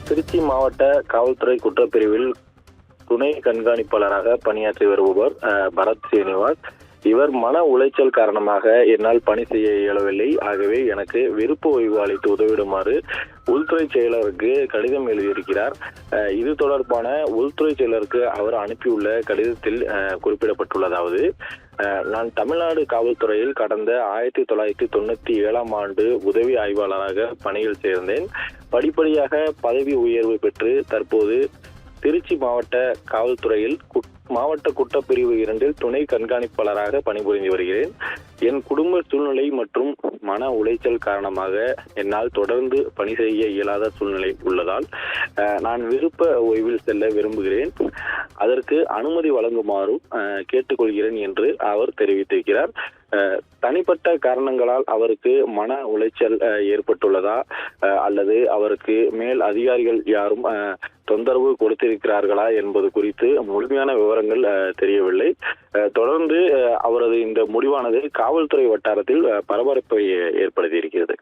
திருச்சி மாவட்ட காவல்துறை குற்றப்பிரிவில் துணை கண்காணிப்பாளராக பணியாற்றி வருபவர் பரத் ஸ்ரீனிவாஸ். இவர் மன உளைச்சல் காரணமாக என்னால் பணி செய்ய இயலவில்லை, ஆகவே எனக்கு விருப்ப ஓய்வு அளித்து உதவிடுமாறு உள்துறை செயலருக்கு கடிதம் எழுதியிருக்கிறார். இது தொடர்பான உள்துறை செயலருக்கு அவர் அனுப்பியுள்ள கடிதத்தில் குறிப்பிடப்பட்டுள்ளதாவது, நான் தமிழ்நாடு காவல்துறையில் கடந்த 1997ஆம் ஆண்டு உதவி ஆய்வாளராக பணியில் சேர்ந்தேன். படிப்படியாக பதவி உயர்வு பெற்று தற்போது திருச்சி மாவட்ட காவல்துறையில் மாவட்ட குற்றப்பிரிவு 2 துணை கண்காணிப்பாளராக பணிபுரிந்து வருகிறேன். என் குடும்ப சூழ்நிலை மற்றும் மன உளைச்சல் காரணமாக என்னால் தொடர்ந்து பணி செய்ய இயலாத சூழ்நிலை உள்ளதால் நான் விருப்ப ஓய்வில் செல்ல விரும்புகிறேன். அதற்கு அனுமதி வழங்குமாறும் கேட்டுக்கொள்கிறேன் என்று அவர் தெரிவித்திருக்கிறார். தனிப்பட்ட காரணங்களால் அவருக்கு மன உளைச்சல் ஏற்பட்டுள்ளதா அல்லது அவருக்கு மேல் அதிகாரிகள் யாரும் தொந்தரவு கொடுத்திருக்கிறார்களா என்பது குறித்து முழுமையான விவரங்கள் தெரியவில்லை. தொடர்ந்து அவரது இந்த முடிவானது காவல்துறை வட்டாரத்தில் பரபரப்பை ஏற்படுத்தி இருக்கிறது.